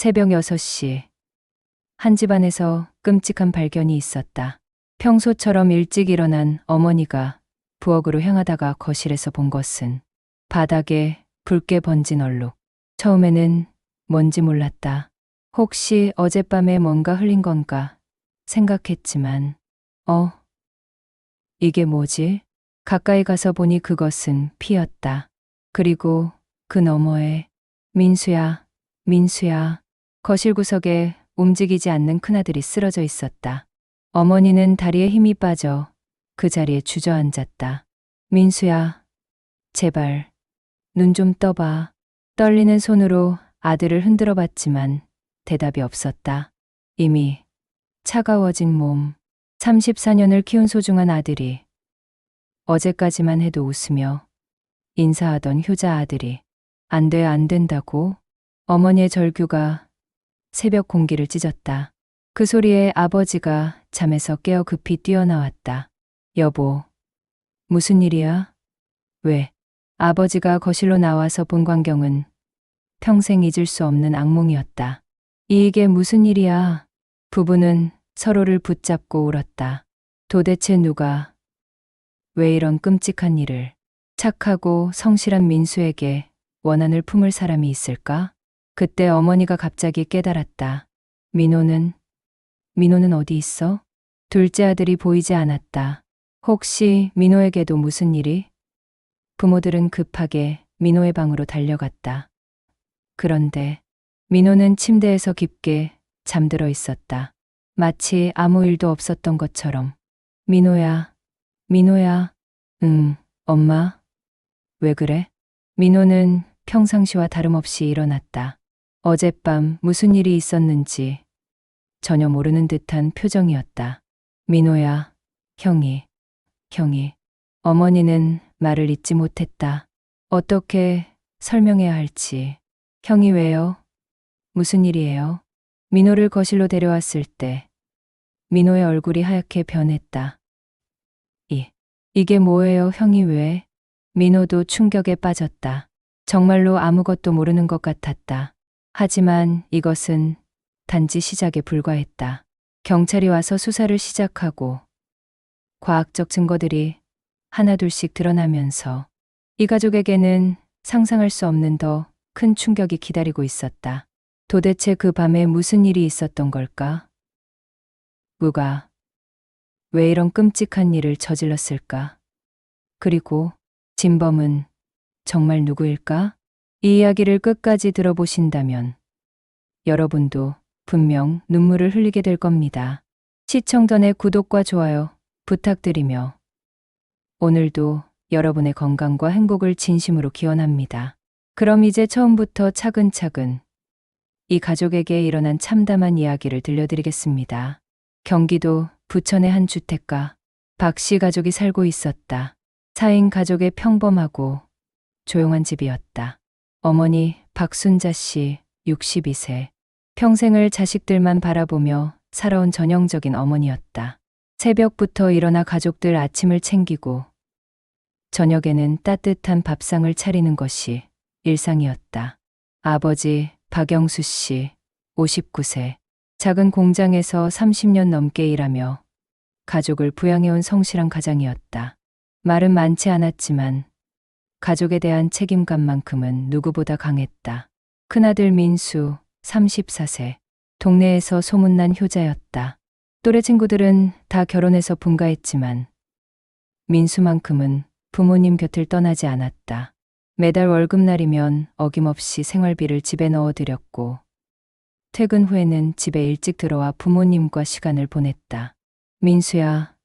새벽 6시. 한 집안에서 끔찍한 발견이 있었다. 평소처럼 일찍 일어난 어머니가 부엌으로 향하다가 거실에서 본 것은 바닥에 붉게 번진 얼룩. 처음에는 뭔지 몰랐다. 혹시 어젯밤에 뭔가 흘린 건가 생각했지만, 이게 뭐지? 가까이 가서 보니 그것은 피였다. 그리고 그 너머에 민수야, 민수야. 거실 구석에 움직이지 않는 큰아들이 쓰러져 있었다. 어머니는 다리에 힘이 빠져 그 자리에 주저앉았다. 민수야, 제발 눈 좀 떠봐. 떨리는 손으로 아들을 흔들어 봤지만 대답이 없었다. 이미 차가워진 몸. 34년을 키운 소중한 아들이, 어제까지만 해도 웃으며 인사하던 효자 아들이 안 돼, 안 된다고. 어머니의 절규가 새벽 공기를 찢었다. 그 소리에 아버지가 잠에서 깨어 급히 뛰어나왔다. 여보, 무슨 일이야? 왜? 아버지가 거실로 나와서 본 광경은 평생 잊을 수 없는 악몽이었다. 이게 무슨 일이야? 부부는 서로를 붙잡고 울었다. 도대체 누가, 왜 이런 끔찍한 일을, 착하고 성실한 민수에게 원한을 품을 사람이 있을까? 그때 어머니가 갑자기 깨달았다. 민호는 어디 있어? 둘째 아들이 보이지 않았다. 혹시 민호에게도 무슨 일이? 부모들은 급하게 민호의 방으로 달려갔다. 그런데 민호는 침대에서 깊게 잠들어 있었다. 마치 아무 일도 없었던 것처럼. 민호야, 민호야. 응, 엄마. 왜 그래? 민호는 평상시와 다름없이 일어났다. 어젯밤 무슨 일이 있었는지 전혀 모르는 듯한 표정이었다. 민호야, 형이. 어머니는 말을 잇지 못했다. 어떻게 설명해야 할지. 형이 왜요? 무슨 일이에요? 민호를 거실로 데려왔을 때 민호의 얼굴이 하얗게 변했다. 이게 뭐예요, 형이 왜? 민호도 충격에 빠졌다. 정말로 아무것도 모르는 것 같았다. 하지만 이것은 단지 시작에 불과했다. 경찰이 와서 수사를 시작하고 과학적 증거들이 하나둘씩 드러나면서 이 가족에게는 상상할 수 없는 더 큰 충격이 기다리고 있었다. 도대체 그 밤에 무슨 일이 있었던 걸까? 누가, 왜 이런 끔찍한 일을 저질렀을까? 그리고 진범은 정말 누구일까? 이 이야기를 끝까지 들어보신다면 여러분도 분명 눈물을 흘리게 될 겁니다. 시청 전에 구독과 좋아요 부탁드리며 오늘도 여러분의 건강과 행복을 진심으로 기원합니다. 그럼 이제 처음부터 차근차근 이 가족에게 일어난 참담한 이야기를 들려드리겠습니다. 경기도 부천의 한 주택가 박 씨 가족이 살고 있었다. 4인 가족의 평범하고 조용한 집이었다. 어머니 박순자 씨 62세. 평생을 자식들만 바라보며 살아온 전형적인 어머니였다. 새벽부터 일어나 가족들 아침을 챙기고 저녁에는 따뜻한 밥상을 차리는 것이 일상이었다. 아버지 박영수 씨 59세. 작은 공장에서 30년 넘게 일하며 가족을 부양해온 성실한 가장이었다. 말은 많지 않았지만 가족에 대한 책임감만큼은 누구보다 강했다. 큰아들 민수 34세. 동네에서 소문난 효자였다. 또래 친구들은 다 결혼해서 분가했지만 민수만큼은 부모님 곁을 떠나지 않았다. 매달 월급날이면 어김없이 생활비를 집에 넣어드렸고 퇴근 후에는 집에 일찍 들어와 부모님과 시간을 보냈다. 민수야,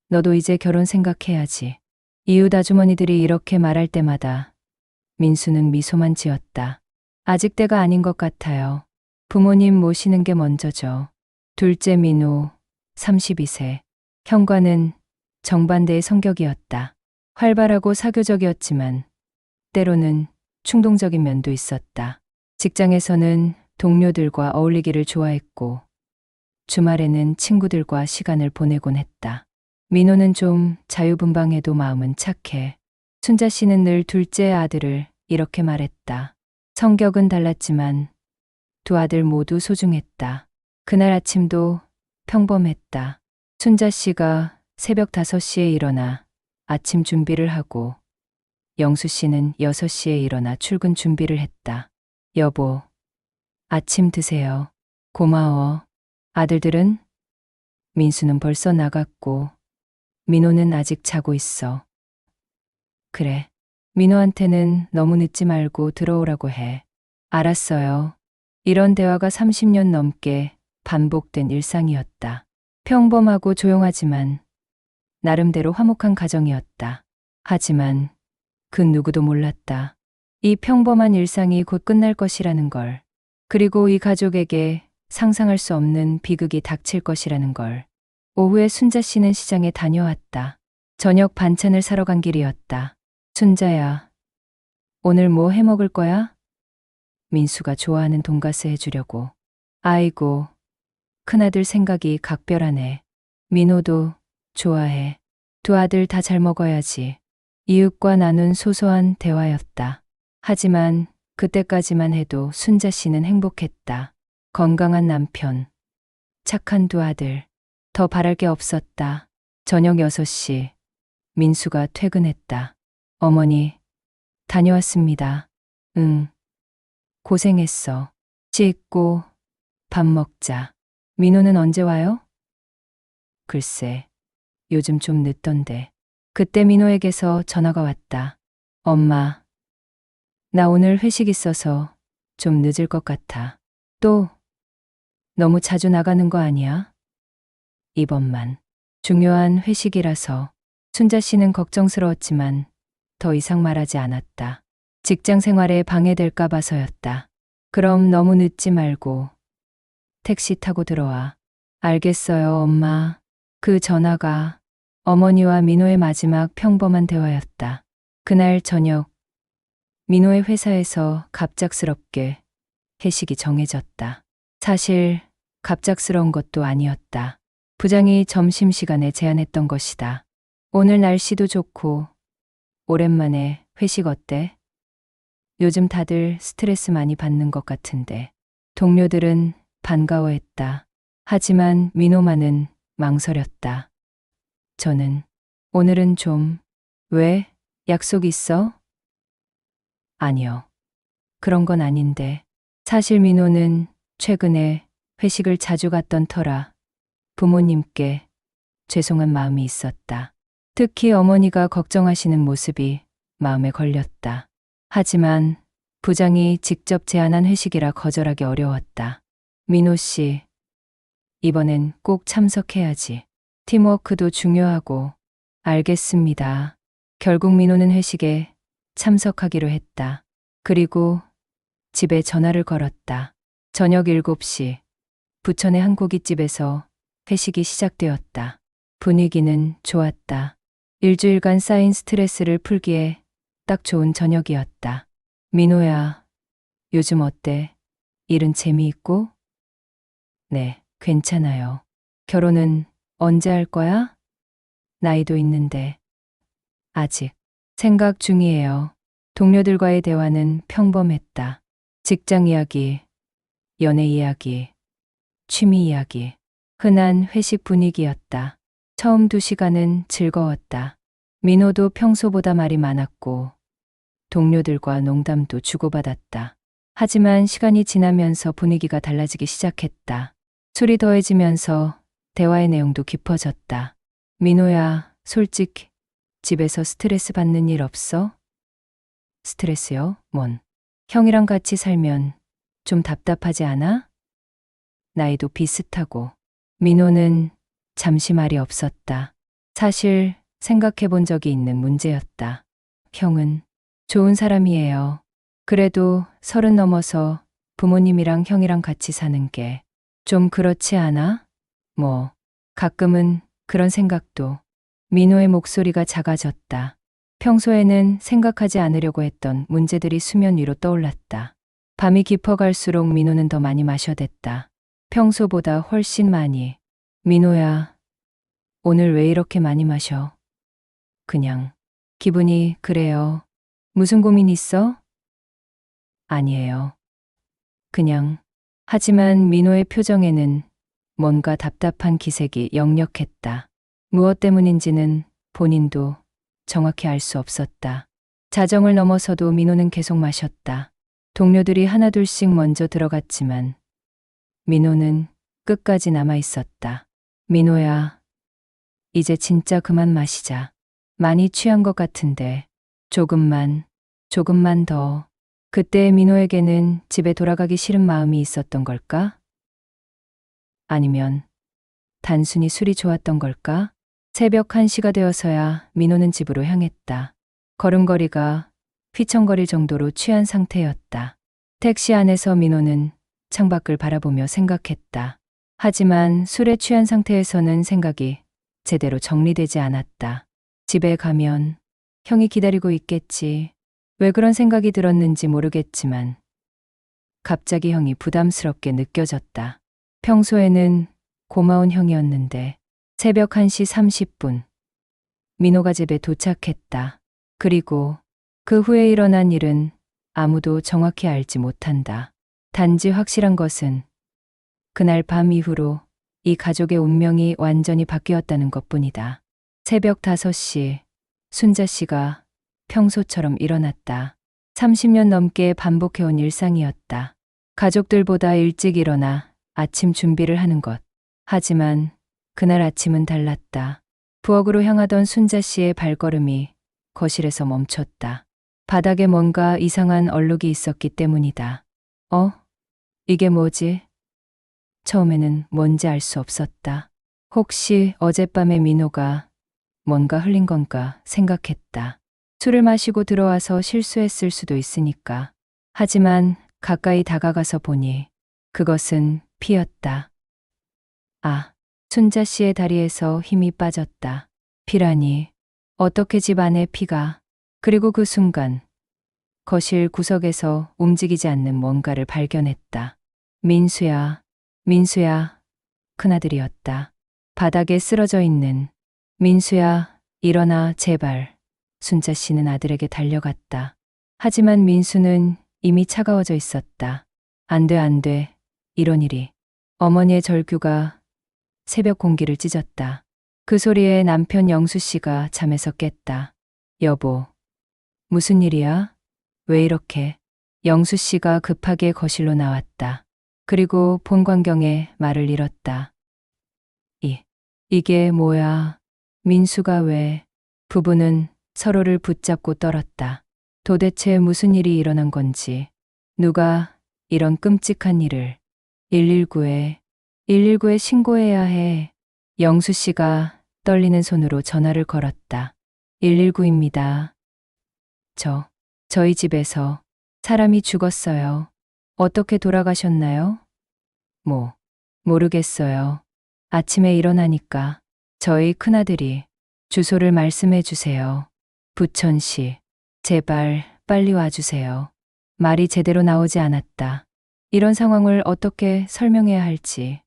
너도 이제 결혼 생각해야지. 이웃 아주머니들이 이렇게 말할 때마다 민수는 미소만 지었다. 아직 때가 아닌 것 같아요. 부모님 모시는 게 먼저죠. 둘째 민호 32세. 형과는 정반대의 성격이었다. 활발하고 사교적이었지만 때로는 충동적인 면도 있었다. 직장에서는 동료들과 어울리기를 좋아했고 주말에는 친구들과 시간을 보내곤 했다. 민호는 좀 자유분방해도 마음은 착해. 순자 씨는 늘 둘째 아들을 이렇게 말했다. 성격은 달랐지만 두 아들 모두 소중했다. 그날 아침도 평범했다. 순자 씨가 새벽 5시에 일어나 아침 준비를 하고 영수 씨는 6시에 일어나 출근 준비를 했다. 여보, 아침 드세요. 고마워. 아들들은? 민수는 벌써 나갔고 민호는 아직 자고 있어. 그래. 민호한테는 너무 늦지 말고 들어오라고 해. 알았어요. 이런 대화가 30년 넘게 반복된 일상이었다. 평범하고 조용하지만 나름대로 화목한 가정이었다. 하지만 그 누구도 몰랐다. 이 평범한 일상이 곧 끝날 것이라는 걸. 그리고 이 가족에게 상상할 수 없는 비극이 닥칠 것이라는 걸. 오후에 순자 씨는 시장에 다녀왔다. 저녁 반찬을 사러 간 길이었다. 순자야, 오늘 뭐 해 먹을 거야? 민수가 좋아하는 돈가스 해주려고. 아이고, 큰아들 생각이 각별하네. 민호도 좋아해. 두 아들 다 잘 먹어야지. 이웃과 나눈 소소한 대화였다. 하지만 그때까지만 해도 순자 씨는 행복했다. 건강한 남편, 착한 두 아들, 더 바랄 게 없었다. 저녁 6시, 민수가 퇴근했다. 어머니, 다녀왔습니다. 응, 고생했어. 씻고 밥 먹자. 민호는 언제 와요? 글쎄, 요즘 좀 늦던데. 그때 민호에게서 전화가 왔다. 엄마, 나 오늘 회식 있어서 좀 늦을 것 같아. 또, 너무 자주 나가는 거 아니야? 이번만. 중요한 회식이라서. 순자 씨는 걱정스러웠지만 더 이상 말하지 않았다. 직장 생활에 방해될까 봐서였다. 그럼 너무 늦지 말고 택시 타고 들어와. 알겠어요, 엄마. 그 전화가 어머니와 민호의 마지막 평범한 대화였다. 그날 저녁, 민호의 회사에서 갑작스럽게 회식이 정해졌다. 사실 갑작스러운 것도 아니었다. 부장이 점심시간에 제안했던 것이다. 오늘 날씨도 좋고 오랜만에 회식 어때? 요즘 다들 스트레스 많이 받는 것 같은데. 동료들은 반가워했다. 하지만 민호만은 망설였다. 저는 오늘은 좀. 왜? 약속 있어? 아니요. 그런 건 아닌데. 사실 민호는 최근에 회식을 자주 갔던 터라 부모님께 죄송한 마음이 있었다. 특히 어머니가 걱정하시는 모습이 마음에 걸렸다. 하지만 부장이 직접 제안한 회식이라 거절하기 어려웠다. 민호 씨, 이번엔 꼭 참석해야지. 팀워크도 중요하고. 알겠습니다. 결국 민호는 회식에 참석하기로 했다. 그리고 집에 전화를 걸었다. 저녁 7시, 부천의 한 고깃집에서 회식이 시작되었다. 분위기는 좋았다. 일주일간 쌓인 스트레스를 풀기에 딱 좋은 저녁이었다. 민호야, 요즘 어때? 일은 재미있고? 네, 괜찮아요. 결혼은 언제 할 거야? 나이도 있는데. 아직 생각 중이에요. 동료들과의 대화는 평범했다. 직장 이야기, 연애 이야기, 취미 이야기. 흔한 회식 분위기였다. 처음 2시간은 즐거웠다. 민호도 평소보다 말이 많았고 동료들과 농담도 주고받았다. 하지만 시간이 지나면서 분위기가 달라지기 시작했다. 술이 더해지면서 대화의 내용도 깊어졌다. 민호야, 솔직히 집에서 스트레스 받는 일 없어? 스트레스요? 뭔? 형이랑 같이 살면 좀 답답하지 않아? 나이도 비슷하고. 민호는 잠시 말이 없었다. 사실 생각해 본 적이 있는 문제였다. 형은 좋은 사람이에요. 그래도 30 넘어서 부모님이랑 형이랑 같이 사는 게 좀 그렇지 않아? 뭐, 가끔은 그런 생각도. 민호의 목소리가 작아졌다. 평소에는 생각하지 않으려고 했던 문제들이 수면 위로 떠올랐다. 밤이 깊어갈수록 민호는 더 많이 마셔댔다. 평소보다 훨씬 많이. 민호야, 오늘 왜 이렇게 많이 마셔? 그냥 기분이 그래요. 무슨 고민 있어? 아니에요. 그냥 하지만 민호의 표정에는 뭔가 답답한 기색이 역력했다. 무엇 때문인지는 본인도 정확히 알 수 없었다. 자정을 넘어서도 민호는 계속 마셨다. 동료들이 하나둘씩 먼저 들어갔지만 민호는 끝까지 남아 있었다. 민호야, 이제 진짜 그만 마시자. 많이 취한 것 같은데 조금만 더. 그때 민호에게는 집에 돌아가기 싫은 마음이 있었던 걸까? 아니면 단순히 술이 좋았던 걸까? 새벽 1시가 되어서야 민호는 집으로 향했다. 걸음걸이가 휘청거릴 정도로 취한 상태였다. 택시 안에서 민호는 창밖을 바라보며 생각했다. 하지만 술에 취한 상태에서는 생각이 제대로 정리되지 않았다. 집에 가면 형이 기다리고 있겠지. 왜 그런 생각이 들었는지 모르겠지만 갑자기 형이 부담스럽게 느껴졌다. 평소에는 고마운 형이었는데 새벽 1시 30분 민호가 집에 도착했다. 그리고 그 후에 일어난 일은 아무도 정확히 알지 못한다. 단지 확실한 것은 그날 밤 이후로 이 가족의 운명이 완전히 바뀌었다는 것뿐이다. 새벽 5시 순자 씨가 평소처럼 일어났다. 30년 넘게 반복해온 일상이었다. 가족들보다 일찍 일어나 아침 준비를 하는 것. 하지만 그날 아침은 달랐다. 부엌으로 향하던 순자 씨의 발걸음이 거실에서 멈췄다. 바닥에 뭔가 이상한 얼룩이 있었기 때문이다. 이게 뭐지? 처음에는 뭔지 알 수 없었다. 혹시 어젯밤에 민호가 뭔가 흘린 건가 생각했다. 술을 마시고 들어와서 실수했을 수도 있으니까. 하지만 가까이 다가가서 보니 그것은 피였다. 순자 씨의 다리에서 힘이 빠졌다. 피라니, 어떻게 집 안에 피가. 그리고 그 순간 거실 구석에서 움직이지 않는 뭔가를 발견했다. 민수야, 큰아들이었다. 바닥에 쓰러져 있는 민수야, 일어나 제발. 순자 씨는 아들에게 달려갔다. 하지만 민수는 이미 차가워져 있었다. 안 돼. 이런 일이. 어머니의 절규가 새벽 공기를 찢었다. 그 소리에 남편 영수 씨가 잠에서 깼다. 여보, 무슨 일이야? 왜 이렇게? 영수 씨가 급하게 거실로 나왔다. 그리고 본광경에 말을 잃었다. 이게 뭐야? 민수가 왜? 부부는 서로를 붙잡고 떨었다. 도대체 무슨 일이 일어난 건지, 누가 이런 끔찍한 일을 119에 신고해야 해. 영수 씨가 떨리는 손으로 전화를 걸었다. 119입니다. 저희 집에서 사람이 죽었어요. 어떻게 돌아가셨나요? 모르겠어요. 아침에 일어나니까 저희 큰아들이 주소를 말씀해 주세요. 부천시. 제발 빨리 와주세요. 말이 제대로 나오지 않았다. 이런 상황을 어떻게 설명해야 할지,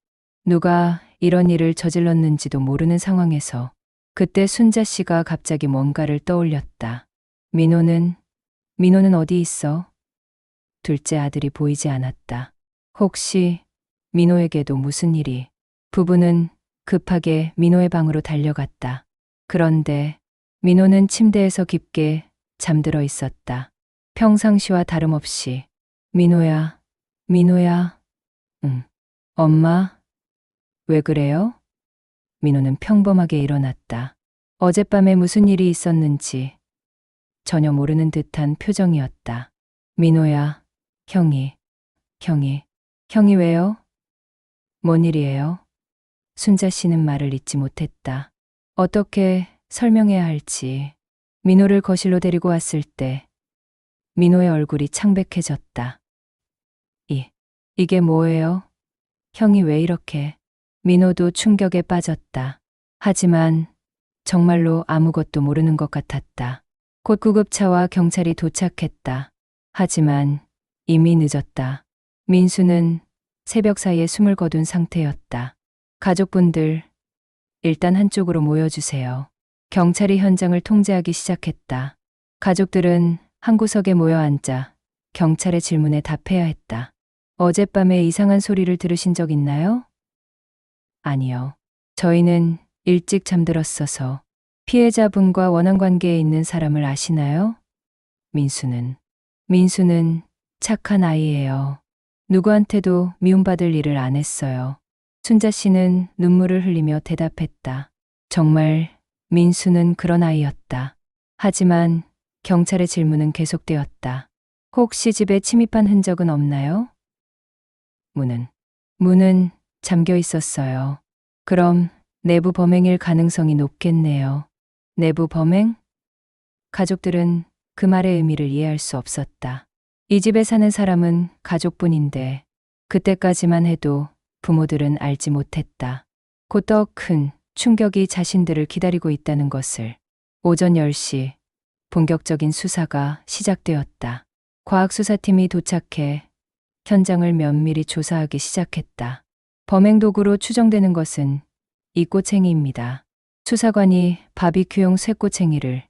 누가 이런 일을 저질렀는지도 모르는 상황에서 그때 순자 씨가 갑자기 뭔가를 떠올렸다. 민호는 어디 있어? 둘째 아들이 보이지 않았다. 혹시 민호에게도 무슨 일이? 부부는 급하게 민호의 방으로 달려갔다. 그런데 민호는 침대에서 깊게 잠들어 있었다. 평상시와 다름없이 민호야. 응. 엄마, 왜 그래요? 민호는 평범하게 일어났다. 어젯밤에 무슨 일이 있었는지 전혀 모르는 듯한 표정이었다. 민호야, 형이 왜요? 뭔 일이에요? 순자 씨는 말을 잇지 못했다. 어떻게 설명해야 할지. 민호를 거실로 데리고 왔을 때 민호의 얼굴이 창백해졌다. 이게 뭐예요? 형이 왜 이렇게? 민호도 충격에 빠졌다. 하지만 정말로 아무것도 모르는 것 같았다. 곧 구급차와 경찰이 도착했다. 하지만 이미 늦었다. 민수는 새벽 사이에 숨을 거둔 상태였다. 가족분들, 일단 한쪽으로 모여주세요. 경찰이 현장을 통제하기 시작했다. 가족들은 한 구석에 모여 앉아 경찰의 질문에 답해야 했다. 어젯밤에 이상한 소리를 들으신 적 있나요? 아니요. 저희는 일찍 잠들었어서. 피해자분과 원한 관계에 있는 사람을 아시나요? 민수는 착한 아이예요. 누구한테도 미움받을 일을 안 했어요. 순자 씨는 눈물을 흘리며 대답했다. 정말 민수는 그런 아이였다. 하지만 경찰의 질문은 계속되었다. 혹시 집에 침입한 흔적은 없나요? 문은 잠겨 있었어요. 그럼 내부 범행일 가능성이 높겠네요. 내부 범행? 가족들은 그 말의 의미를 이해할 수 없었다. 이 집에 사는 사람은 가족뿐인데 그때까지만 해도 부모들은 알지 못했다. 곧 더 큰 충격이 자신들을 기다리고 있다는 것을. 오전 10시 본격적인 수사가 시작되었다. 과학수사팀이 도착해 현장을 면밀히 조사하기 시작했다. 범행 도구로 추정되는 것은 이 꼬챙이입니다. 수사관이 바비큐용 쇠꼬챙이를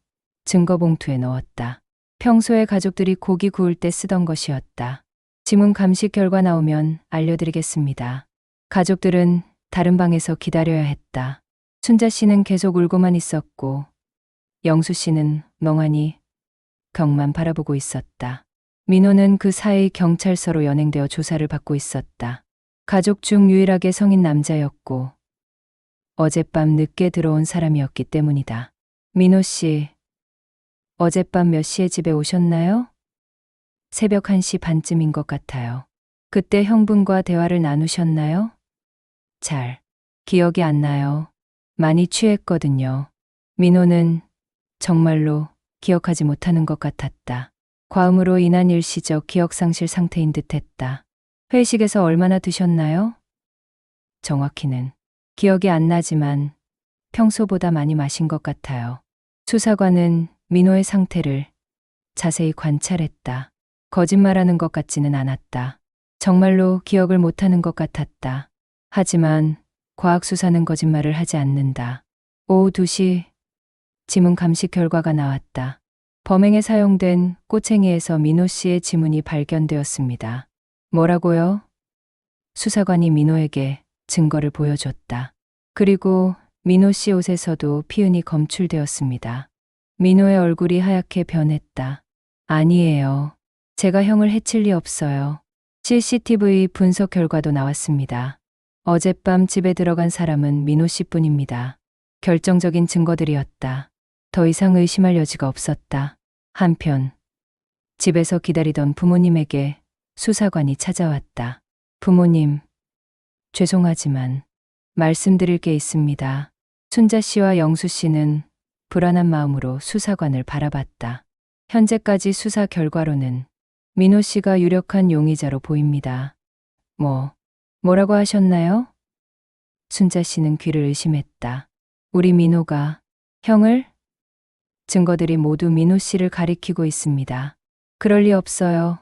증거봉투에 넣었다. 평소에 가족들이 고기 구울 때 쓰던 것이었다. 지문 감식 결과 나오면 알려드리겠습니다. 가족들은 다른 방에서 기다려야 했다. 순자 씨는 계속 울고만 있었고 영수 씨는 멍하니 벽만 바라보고 있었다. 민호는 그 사이 경찰서로 연행되어 조사를 받고 있었다. 가족 중 유일하게 성인 남자였고 어젯밤 늦게 들어온 사람이었기 때문이다. 민호 씨, 어젯밤 몇 시에 집에 오셨나요? 새벽 1시 반쯤인 것 같아요. 그때 형분과 대화를 나누셨나요? 잘 기억이 안 나요. 많이 취했거든요. 민호는 정말로 기억하지 못하는 것 같았다. 과음으로 인한 일시적 기억상실 상태인 듯했다. 회식에서 얼마나 드셨나요? 정확히는 기억이 안 나지만 평소보다 많이 마신 것 같아요. 수사관은 민호의 상태를 자세히 관찰했다. 거짓말하는 것 같지는 않았다. 정말로 기억을 못하는 것 같았다. 하지만 과학수사는 거짓말을 하지 않는다. 오후 2시 지문 감식 결과가 나왔다. 범행에 사용된 꼬챙이에서 민호 씨의 지문이 발견되었습니다. 뭐라고요? 수사관이 민호에게 증거를 보여줬다. 그리고 민호 씨 옷에서도 피은이 검출되었습니다. 민호의 얼굴이 하얗게 변했다. 아니에요. 제가 형을 해칠 리 없어요. CCTV 분석 결과도 나왔습니다. 어젯밤 집에 들어간 사람은 민호 씨뿐입니다. 결정적인 증거들이었다. 더 이상 의심할 여지가 없었다. 한편 집에서 기다리던 부모님에게 수사관이 찾아왔다. 부모님, 죄송하지만 말씀드릴 게 있습니다. 순자 씨와 영수 씨는 불안한 마음으로 수사관을 바라봤다. 현재까지 수사 결과로는 민호 씨가 유력한 용의자로 보입니다. 뭐라고 하셨나요? 순자 씨는 귀를 의심했다. 우리 민호가 형을? 증거들이 모두 민호 씨를 가리키고 있습니다. 그럴 리 없어요.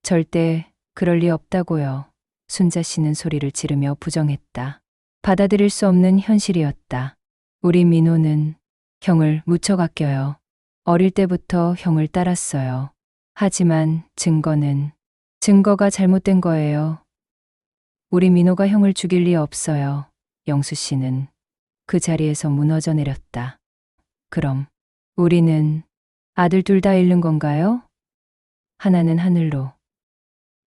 절대 그럴 리 없다고요. 순자 씨는 소리를 지르며 부정했다. 받아들일 수 없는 현실이었다. 우리 민호는 형을 무척 아껴요. 어릴 때부터 형을 따랐어요. 하지만 증거가 잘못된 거예요. 우리 민호가 형을 죽일 리 없어요. 영수 씨는 그 자리에서 무너져 내렸다. 그럼 우리는 아들 둘 다 잃는 건가요? 하나는 하늘로,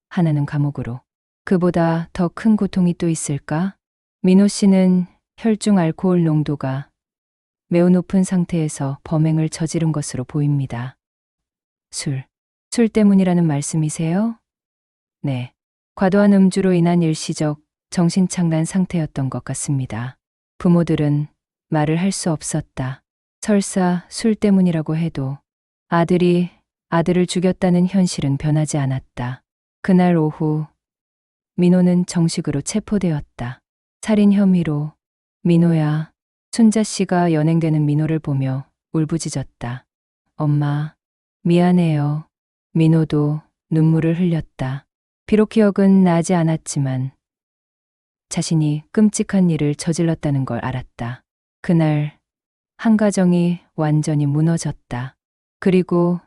하나는 감옥으로. 그보다 더 큰 고통이 또 있을까? 민호 씨는 혈중 알코올 농도가 매우 높은 상태에서 범행을 저지른 것으로 보입니다. 술 때문이라는 말씀이세요? 네. 과도한 음주로 인한 일시적 정신착란 상태였던 것 같습니다. 부모들은 말을 할 수 없었다. 설사 술 때문이라고 해도 아들이 아들을 죽였다는 현실은 변하지 않았다. 그날 오후 민호는 정식으로 체포되었다. 살인 혐의로. 민호야. 순자 씨가 연행되는 민호를 보며 울부짖었다. 엄마, 미안해요. 민호도 눈물을 흘렸다. 비록 기억은 나지 않았지만 자신이 끔찍한 일을 저질렀다는 걸 알았다. 그날 한 가정이 완전히 무너졌다. 그리고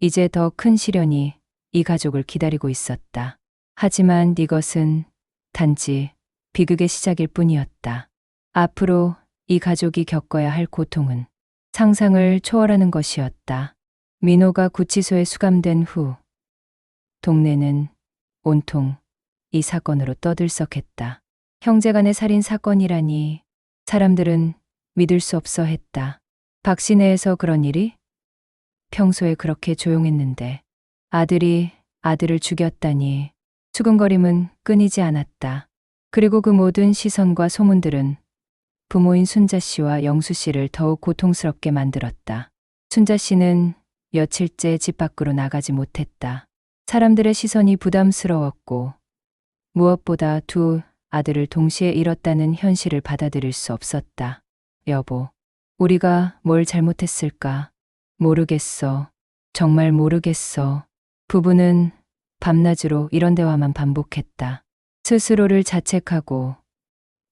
이제 더 큰 시련이 이 가족을 기다리고 있었다. 하지만 이것은 단지 비극의 시작일 뿐이었다. 앞으로 이 가족이 겪어야 할 고통은 상상을 초월하는 것이었다. 민호가 구치소에 수감된 후 동네는 온통 이 사건으로 떠들썩했다. 형제간의 살인 사건이라니 사람들은 믿을 수 없어 했다. 박 시내에서 그런 일이? 평소에 그렇게 조용했는데 아들이 아들을 죽였다니. 수근거림은 끊이지 않았다. 그리고 그 모든 시선과 소문들은 부모인 순자 씨와 영수 씨를 더욱 고통스럽게 만들었다. 순자 씨는 며칠째 집 밖으로 나가지 못했다. 사람들의 시선이 부담스러웠고 무엇보다 두 아들을 동시에 잃었다는 현실을 받아들일 수 없었다. 여보, 우리가 뭘 잘못했을까? 모르겠어. 정말 모르겠어. 부부는 밤낮으로 이런 대화만 반복했다. 스스로를 자책하고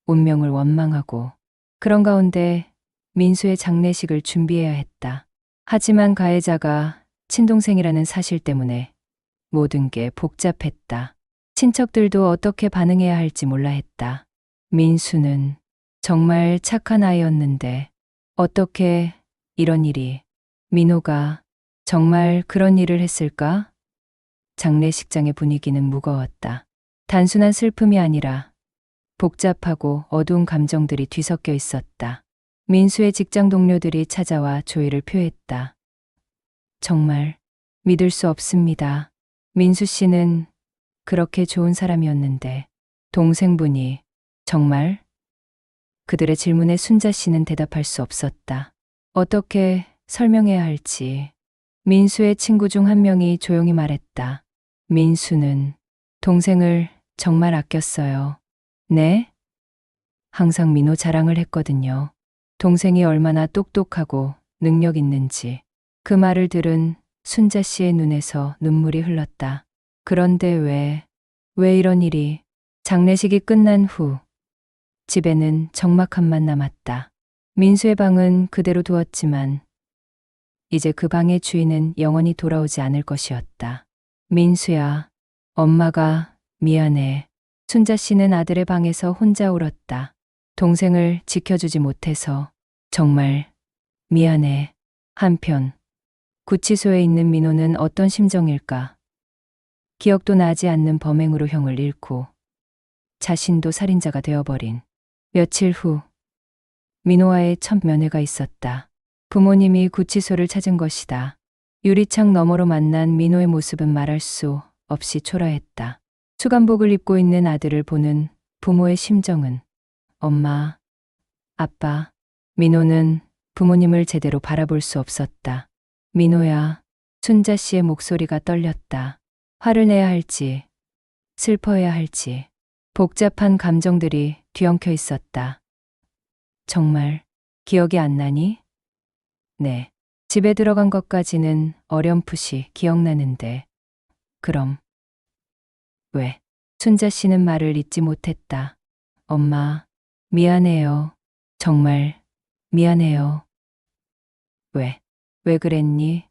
운명을 원망하고 그런 가운데 민수의 장례식을 준비해야 했다. 하지만 가해자가 친동생이라는 사실 때문에 모든 게 복잡했다. 친척들도 어떻게 반응해야 할지 몰라 했다. 민수는 정말 착한 아이였는데 어떻게 이런 일이. 민호가 정말 그런 일을 했을까? 장례식장의 분위기는 무거웠다. 단순한 슬픔이 아니라 복잡하고 어두운 감정들이 뒤섞여 있었다. 민수의 직장 동료들이 찾아와 조의를 표했다. 정말 믿을 수 없습니다. 민수 씨는 그렇게 좋은 사람이었는데 동생분이 정말? 그들의 질문에 순자 씨는 대답할 수 없었다. 어떻게 설명해야 할지. 민수의 친구 중 한 명이 조용히 말했다. 민수는 동생을 정말 아꼈어요. 네? 항상 민호 자랑을 했거든요. 동생이 얼마나 똑똑하고 능력 있는지. 그 말을 들은 순자 씨의 눈에서 눈물이 흘렀다. 그런데 왜 이런 일이. 장례식이 끝난 후 집에는 적막함만 남았다. 민수의 방은 그대로 두었지만 이제 그 방의 주인은 영원히 돌아오지 않을 것이었다. 민수야, 엄마가 미안해. 순자 씨는 아들의 방에서 혼자 울었다. 동생을 지켜주지 못해서 정말 미안해. 한편 구치소에 있는 민호는 어떤 심정일까? 기억도 나지 않는 범행으로 형을 잃고 자신도 살인자가 되어버린. 며칠 후 민호와의 첫 면회가 있었다. 부모님이 구치소를 찾은 것이다. 유리창 너머로 만난 민호의 모습은 말할 수 없이 초라했다. 수감복을 입고 있는 아들을 보는 부모의 심정은 엄마, 아빠. 민호는 부모님을 제대로 바라볼 수 없었다. 민호야, 순자 씨의 목소리가 떨렸다. 화를 내야 할지, 슬퍼해야 할지, 복잡한 감정들이 뒤엉켜 있었다. 정말 기억이 안 나니? 네. 집에 들어간 것까지는 어렴풋이 기억나는데. 그럼 왜? 순자 씨는 말을 잇지 못했다. 엄마, 미안해요. 정말 미안해요. 왜 그랬니?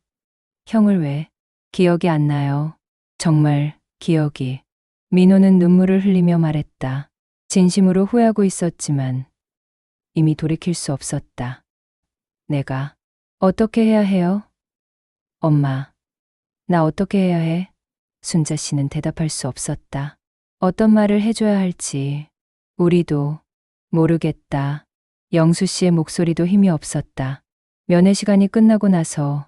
형을 왜? 기억이 안 나요. 정말 기억이. 민호는 눈물을 흘리며 말했다. 진심으로 후회하고 있었지만 이미 돌이킬 수 없었다. 내가 어떻게 해야 해요? 엄마, 나 어떻게 해야 해? 순자 씨는 대답할 수 없었다. 어떤 말을 해줘야 할지 우리도 모르겠다. 영수 씨의 목소리도 힘이 없었다. 면회 시간이 끝나고 나서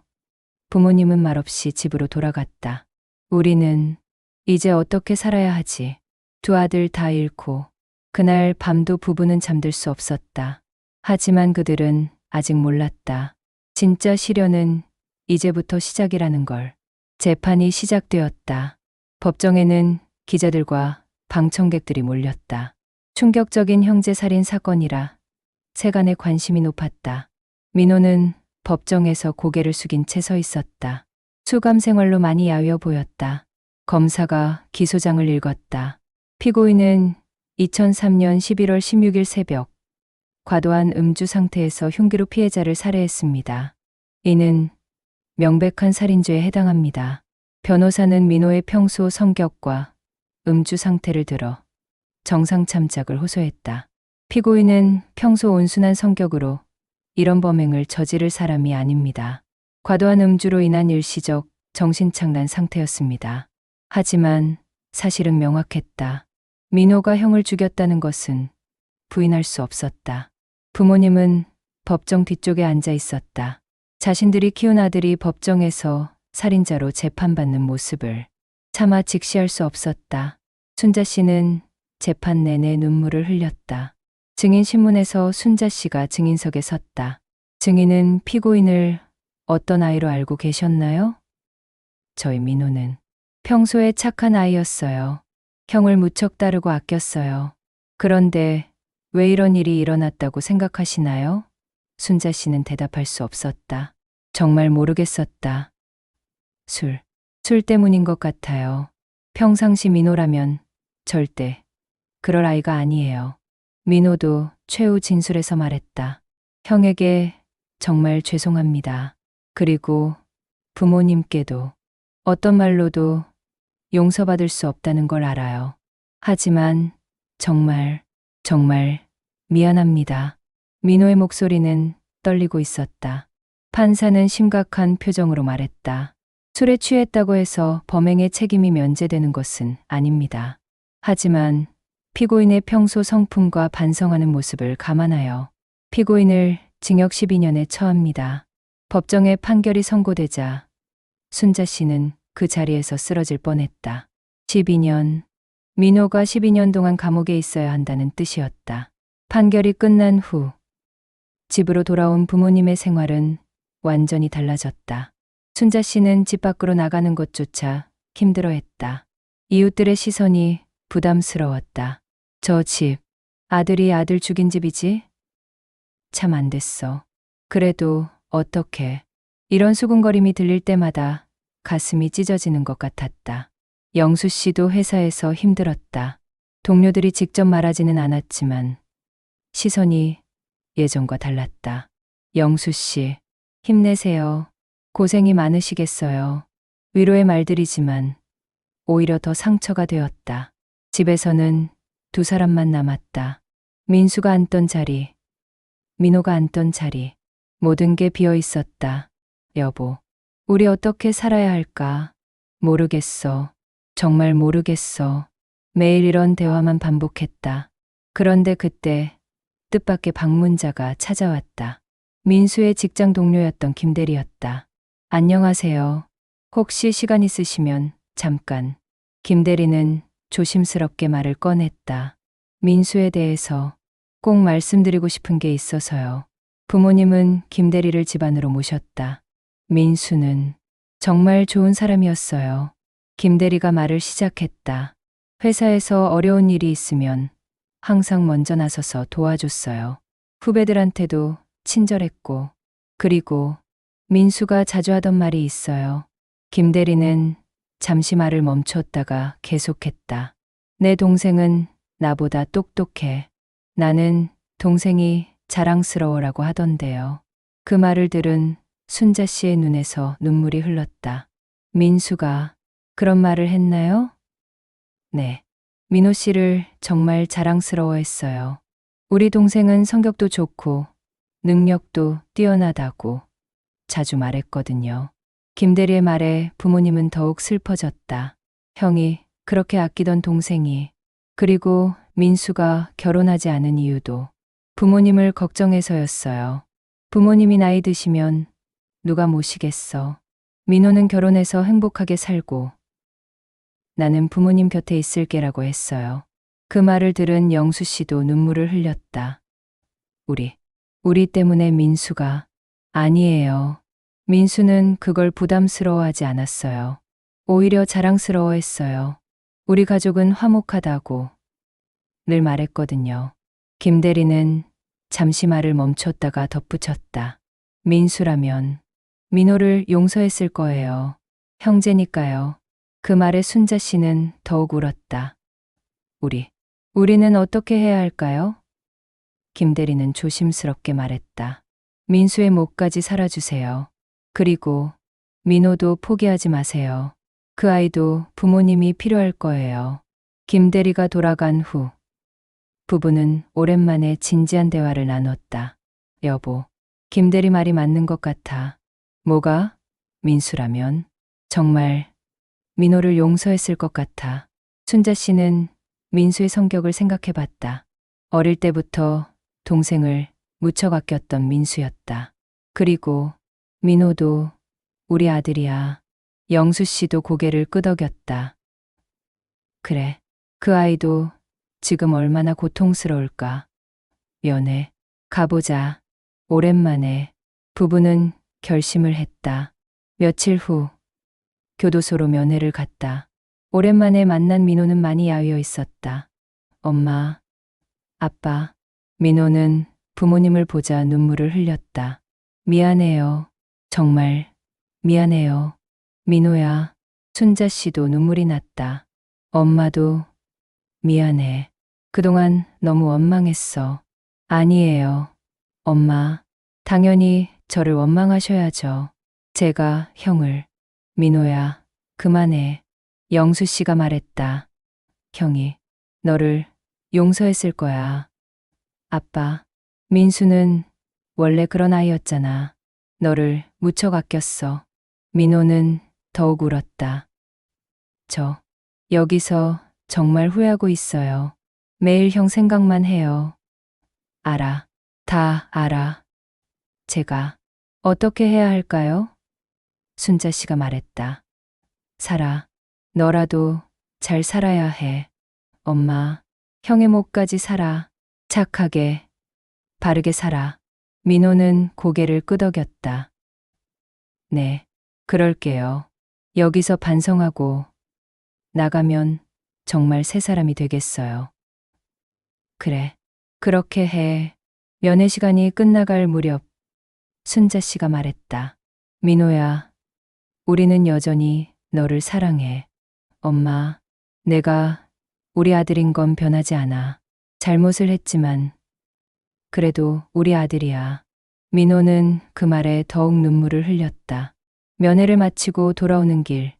부모님은 말없이 집으로 돌아갔다. 우리는 이제 어떻게 살아야 하지? 두 아들 다 잃고 그날 밤도 부부는 잠들 수 없었다. 하지만 그들은 아직 몰랐다. 진짜 시련은 이제부터 시작이라는 걸. 재판이 시작되었다. 법정에는 기자들과 방청객들이 몰렸다. 충격적인 형제살인 사건이라 세간의 관심이 높았다. 민호는 법정에서 고개를 숙인 채 서 있었다. 수감 생활로 많이 야위어 보였다. 검사가 기소장을 읽었다. 피고인은 2003년 11월 16일 새벽 과도한 음주 상태에서 흉기로 피해자를 살해했습니다. 이는 명백한 살인죄에 해당합니다. 변호사는 민호의 평소 성격과 음주 상태를 들어 정상 참작을 호소했다. 피고인은 평소 온순한 성격으로 이런 범행을 저지를 사람이 아닙니다. 과도한 음주로 인한 일시적 정신착란 상태였습니다. 하지만 사실은 명확했다. 민호가 형을 죽였다는 것은 부인할 수 없었다. 부모님은 법정 뒤쪽에 앉아 있었다. 자신들이 키운 아들이 법정에서 살인자로 재판받는 모습을 차마 직시할 수 없었다. 순자 씨는 재판 내내 눈물을 흘렸다. 증인 신문에서 순자 씨가 증인석에 섰다. 증인은 피고인을 어떤 아이로 알고 계셨나요? 저희 민호는 평소에 착한 아이였어요. 형을 무척 따르고 아꼈어요. 그런데 왜 이런 일이 일어났다고 생각하시나요? 순자 씨는 대답할 수 없었다. 정말 모르겠었다. 술 때문인 것 같아요. 평상시 민호라면 절대 그럴 아이가 아니에요. 민호도 최후 진술에서 말했다. 형에게 정말 죄송합니다. 그리고 부모님께도 어떤 말로도 용서받을 수 없다는 걸 알아요. 하지만 정말 미안합니다. 민호의 목소리는 떨리고 있었다. 판사는 심각한 표정으로 말했다. 술에 취했다고 해서 범행의 책임이 면제되는 것은 아닙니다. 하지만 피고인의 평소 성품과 반성하는 모습을 감안하여 피고인을 징역 12년에 처합니다. 법정의 판결이 선고되자 순자 씨는 그 자리에서 쓰러질 뻔했다. 12년. 민호가 12년 동안 감옥에 있어야 한다는 뜻이었다. 판결이 끝난 후 집으로 돌아온 부모님의 생활은 완전히 달라졌다. 순자 씨는 집 밖으로 나가는 것조차 힘들어했다. 이웃들의 시선이 부담스러웠다. 저 집, 아들이 아들 죽인 집이지? 참 안 됐어. 그래도 어떻게. 이런 수군거림이 들릴 때마다 가슴이 찢어지는 것 같았다. 영수 씨도 회사에서 힘들었다. 동료들이 직접 말하지는 않았지만 시선이 예전과 달랐다. 영수 씨, 힘내세요. 고생이 많으시겠어요. 위로의 말들이지만 오히려 더 상처가 되었다. 집에서는 두 사람만 남았다. 민수가 앉던 자리, 민호가 앉던 자리. 모든 게 비어 있었다. 여보, 우리 어떻게 살아야 할까? 모르겠어. 정말 모르겠어. 매일 이런 대화만 반복했다. 그런데 그때 뜻밖의 방문자가 찾아왔다. 민수의 직장 동료였던 김대리였다. 안녕하세요. 혹시 시간 있으시면 잠깐. 김대리는 조심스럽게 말을 꺼냈다. 민수에 대해서 꼭 말씀드리고 싶은 게 있어서요. 부모님은 김대리를 집안으로 모셨다. 민수는 정말 좋은 사람이었어요. 김대리가 말을 시작했다. 회사에서 어려운 일이 있으면 항상 먼저 나서서 도와줬어요. 후배들한테도 친절했고, 그리고 민수가 자주 하던 말이 있어요. 김대리는 잠시 말을 멈췄다가 계속했다. 내 동생은 나보다 똑똑해. 나는 동생이 자랑스러워라고 하던데요. 그 말을 들은 순자 씨의 눈에서 눈물이 흘렀다. 민수가 그런 말을 했나요? 네. 민호 씨를 정말 자랑스러워했어요. 우리 동생은 성격도 좋고 능력도 뛰어나다고 자주 말했거든요. 김대리의 말에 부모님은 더욱 슬퍼졌다. 형이 그렇게 아끼던 동생이, 그리고 민수가 결혼하지 않은 이유도 부모님을 걱정해서였어요. 부모님이 나이 드시면 누가 모시겠어. 민호는 결혼해서 행복하게 살고 나는 부모님 곁에 있을게라고 했어요. 그 말을 들은 영수 씨도 눈물을 흘렸다. 우리 때문에 민수가. 아니에요. 민수는 그걸 부담스러워하지 않았어요. 오히려 자랑스러워했어요. 우리 가족은 화목하다고 늘 말했거든요. 김대리는 잠시 말을 멈췄다가 덧붙였다. 민수라면 민호를 용서했을 거예요. 형제니까요. 그 말에 순자 씨는 더욱 울었다. 우리는 어떻게 해야 할까요? 김대리는 조심스럽게 말했다. 민수의 목까지 살아주세요. 그리고 민호도 포기하지 마세요. 그 아이도 부모님이 필요할 거예요. 김대리가 돌아간 후 부부는 오랜만에 진지한 대화를 나눴다. 여보, 김대리 말이 맞는 것 같아. 뭐가? 민수라면 정말 민호를 용서했을 것 같아. 순자 씨는 민수의 성격을 생각해 봤다. 어릴 때부터 동생을 무척 아꼈던 민수였다. 그리고 민호도 우리 아들이야. 영수 씨도 고개를 끄덕였다. 그래, 그 아이도 지금 얼마나 고통스러울까. 면회, 가보자. 오랜만에 부부는 결심을 했다. 며칠 후 교도소로 면회를 갔다. 오랜만에 만난 민호는 많이 야위어 있었다. 엄마, 아빠, 민호는 부모님을 보자 눈물을 흘렸다. 미안해요. 정말 미안해요. 민호야, 순자 씨도 눈물이 났다. 엄마도 미안해. 그동안 너무 원망했어. 아니에요. 엄마, 당연히 저를 원망하셔야죠. 제가 형을. 민호야, 그만해. 영수 씨가 말했다. 형이 너를 용서했을 거야. 아빠, 민수는 원래 그런 아이였잖아. 너를 무척 아꼈어. 민호는 더욱 울었다. 저 여기서 정말 후회하고 있어요. 매일 형 생각만 해요. 알아. 다 알아. 제가 어떻게 해야 할까요? 순자 씨가 말했다. 살아. 너라도 잘 살아야 해. 엄마, 형의 목까지 살아. 착하게, 바르게 살아. 민호는 고개를 끄덕였다. 네, 그럴게요. 여기서 반성하고 나가면 정말 새 사람이 되겠어요. 그래, 그렇게 해. 면회 시간이 끝나갈 무렵 순자 씨가 말했다. 민호야, 우리는 여전히 너를 사랑해. 엄마, 내가 우리 아들인 건 변하지 않아. 잘못을 했지만 그래도 우리 아들이야. 민호는 그 말에 더욱 눈물을 흘렸다. 면회를 마치고 돌아오는 길,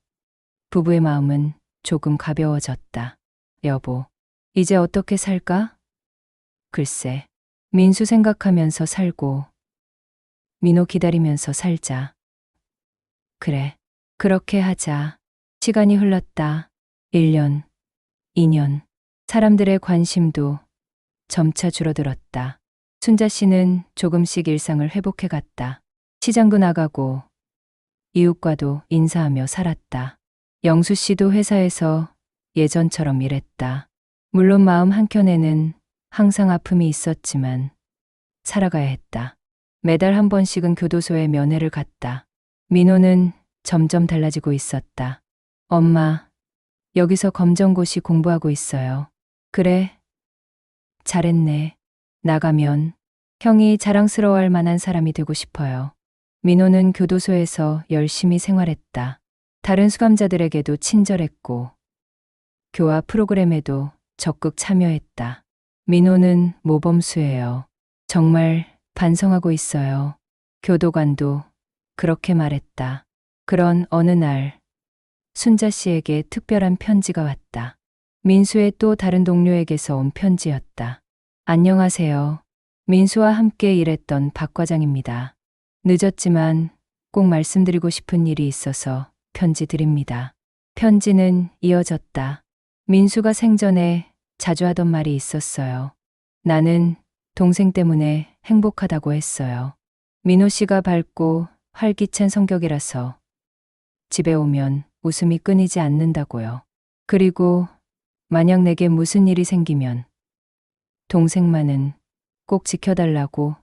부부의 마음은 조금 가벼워졌다. 여보, 이제 어떻게 살까? 글쎄, 민수 생각하면서 살고, 민호 기다리면서 살자. 그래, 그렇게 하자. 시간이 흘렀다. 1년, 2년. 사람들의 관심도 점차 줄어들었다. 순자 씨는 조금씩 일상을 회복해 갔다. 시장도 나가고 이웃과도 인사하며 살았다. 영수 씨도 회사에서 예전처럼 일했다. 물론 마음 한켠에는 항상 아픔이 있었지만 살아가야 했다. 매달 한 번씩은 교도소에 면회를 갔다. 민호는 점점 달라지고 있었다. 엄마, 여기서 검정고시 공부하고 있어요. 그래, 잘했네. 나가면 형이 자랑스러워할 만한 사람이 되고 싶어요. 민호는 교도소에서 열심히 생활했다. 다른 수감자들에게도 친절했고 교화 프로그램에도 적극 참여했다. 민호는 모범수예요. 정말 반성하고 있어요. 교도관도 그렇게 말했다. 그런 어느 날 순자 씨에게 특별한 편지가 왔다. 민수의 또 다른 동료에게서 온 편지였다. 안녕하세요. 민수와 함께 일했던 박 과장입니다. 늦었지만 꼭 말씀드리고 싶은 일이 있어서 편지 드립니다. 편지는 이어졌다. 민수가 생전에 자주 하던 말이 있었어요. 나는 동생 때문에 행복하다고 했어요. 민호 씨가 밝고 활기찬 성격이라서 집에 오면 웃음이 끊이지 않는다고요. 그리고 만약 내게 무슨 일이 생기면 동생만은 꼭 지켜달라고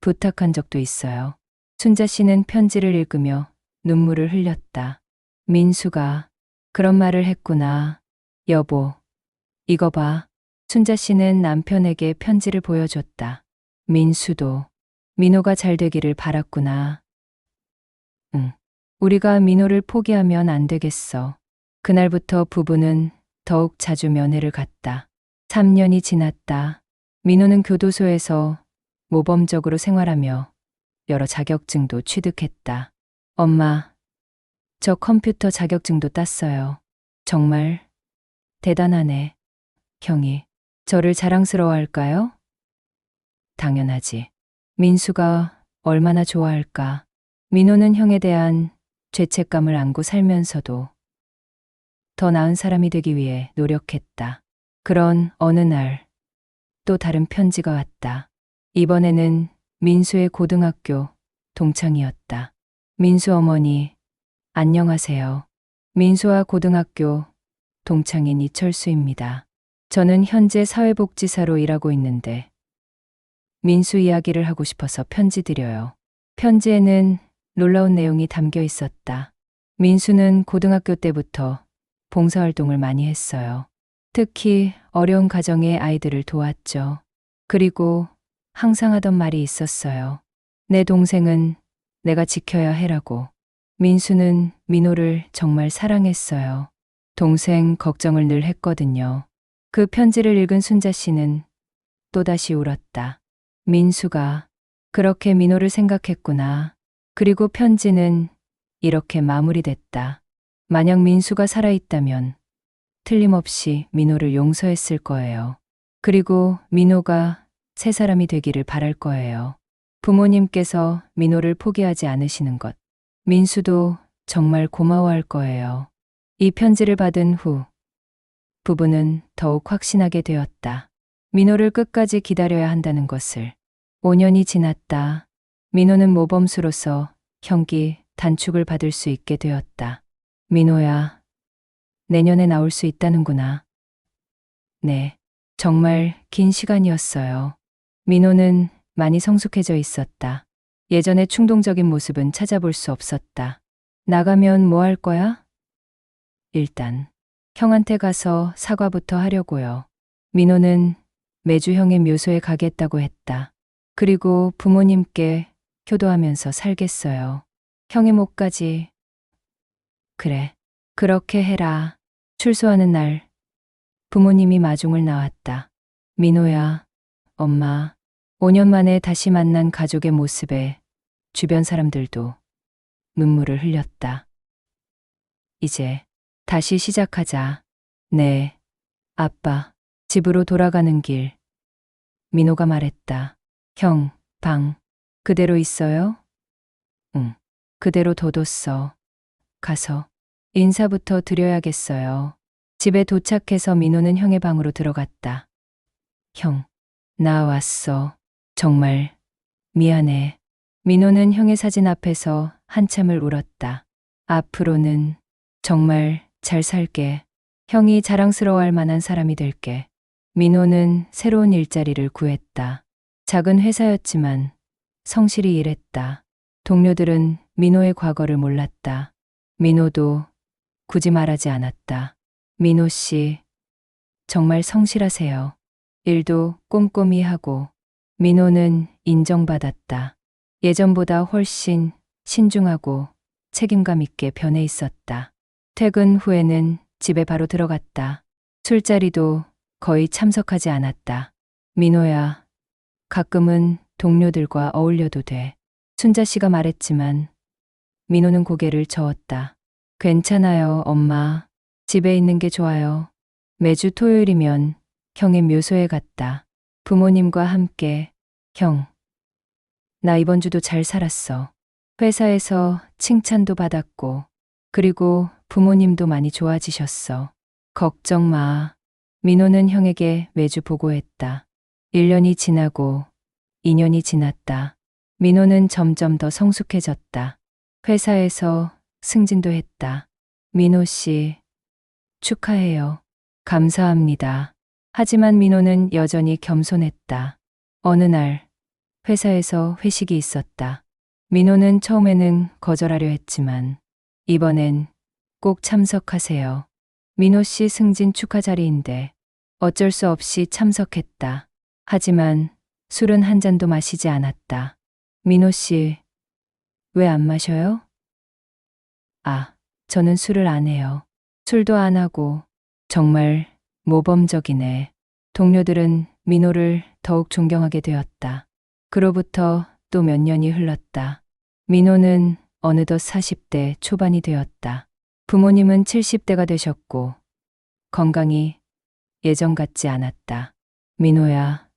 부탁한 적도 있어요. 순자 씨는 편지를 읽으며 눈물을 흘렸다. 민수가 그런 말을 했구나. 여보, 이거 봐. 순자 씨는 남편에게 편지를 보여줬다. 민수도 민호가 잘 되기를 바랐구나. 응. 우리가 민호를 포기하면 안 되겠어. 그날부터 부부는 더욱 자주 면회를 갔다. 3년이 지났다. 민호는 교도소에서 모범적으로 생활하며 여러 자격증도 취득했다. 엄마, 저 컴퓨터 자격증도 땄어요. 정말 대단하네. 형이 저를 자랑스러워할까요? 당연하지. 민수가 얼마나 좋아할까. 민호는 형에 대한 죄책감을 안고 살면서도 더 나은 사람이 되기 위해 노력했다. 그런 어느 날 또 다른 편지가 왔다. 이번에는 민수의 고등학교 동창이었다. 민수 어머니, 안녕하세요. 민수와 고등학교 동창인 이철수입니다. 저는 현재 사회복지사로 일하고 있는데 민수 이야기를 하고 싶어서 편지 드려요. 편지에는 놀라운 내용이 담겨 있었다. 민수는 고등학교 때부터 봉사활동을 많이 했어요. 특히 어려운 가정의 아이들을 도왔죠. 그리고 항상 하던 말이 있었어요. 내 동생은 내가 지켜야 해라고. 민수는 민호를 정말 사랑했어요. 동생 걱정을 늘 했거든요. 그 편지를 읽은 순자 씨는 또다시 울었다. 민수가 그렇게 민호를 생각했구나. 그리고 편지는 이렇게 마무리됐다. 만약 민수가 살아있다면 틀림없이 민호를 용서했을 거예요. 그리고 민호가 새 사람이 되기를 바랄 거예요. 부모님께서 민호를 포기하지 않으시는 것. 민수도 정말 고마워할 거예요. 이 편지를 받은 후 부부는 더욱 확신하게 되었다. 민호를 끝까지 기다려야 한다는 것을. 5년이 지났다. 민호는 모범수로서 형기 단축을 받을 수 있게 되었다. 민호야, 내년에 나올 수 있다는구나. 네, 정말 긴 시간이었어요. 민호는 많이 성숙해져 있었다. 예전의 충동적인 모습은 찾아볼 수 없었다. 나가면 뭐 할 거야? 일단 형한테 가서 사과부터 하려고요. 민호는 매주 형의 묘소에 가겠다고 했다. 그리고 부모님께 효도하면서 살겠어요. 형의 목까지. 그래, 그렇게 해라. 출소하는 날 부모님이 마중을 나왔다. 민호야, 엄마. 5년 만에 다시 만난 가족의 모습에 주변 사람들도 눈물을 흘렸다. 이제 다시 시작하자. 네, 아빠. 집으로 돌아가는 길. 민호가 말했다. 형, 방. 그대로 있어요? 응, 그대로 둬뒀어. 가서 인사부터 드려야겠어요. 집에 도착해서 민호는 형의 방으로 들어갔다. 형, 나 왔어. 정말 미안해. 민호는 형의 사진 앞에서 한참을 울었다. 앞으로는 정말 잘 살게. 형이 자랑스러워할 만한 사람이 될게. 민호는 새로운 일자리를 구했다. 작은 회사였지만 성실히 일했다. 동료들은 민호의 과거를 몰랐다. 민호도 굳이 말하지 않았다. 민호 씨, 정말 성실하세요. 일도 꼼꼼히 하고. 민호는 인정받았다. 예전보다 훨씬 신중하고 책임감 있게 변해 있었다. 퇴근 후에는 집에 바로 들어갔다. 술자리도 거의 참석하지 않았다. 민호야, 가끔은 동료들과 어울려도 돼. 순자 씨가 말했지만 민호는 고개를 저었다. 괜찮아요, 엄마. 집에 있는 게 좋아요. 매주 토요일이면 형의 묘소에 갔다. 부모님과 함께. 형, 나 이번 주도 잘 살았어. 회사에서 칭찬도 받았고, 그리고 부모님도 많이 좋아지셨어. 걱정 마. 민호는 형에게 매주 보고했다. 1년이 지나고 2년이 지났다. 민호는 점점 더 성숙해졌다. 회사에서 승진도 했다. 민호 씨, 축하해요. 감사합니다. 하지만 민호는 여전히 겸손했다. 어느 날 회사에서 회식이 있었다. 민호는 처음에는 거절하려 했지만 이번엔 꼭 참석하세요. 민호 씨 승진 축하 자리인데 어쩔 수 없이 참석했다. 하지만 술은 한 잔도 마시지 않았다. 민호 씨, 왜 안 마셔요? 아, 저는 술을 안 해요. 술도 안 하고. 정말 모범적이네. 동료들은 민호를 더욱 존경하게 되었다. 그로부터 또 몇 년이 흘렀다. 민호는 어느덧 40대 초반이 되었다. 부모님은 70대가 되셨고 건강이 예전 같지 않았다. 민호야,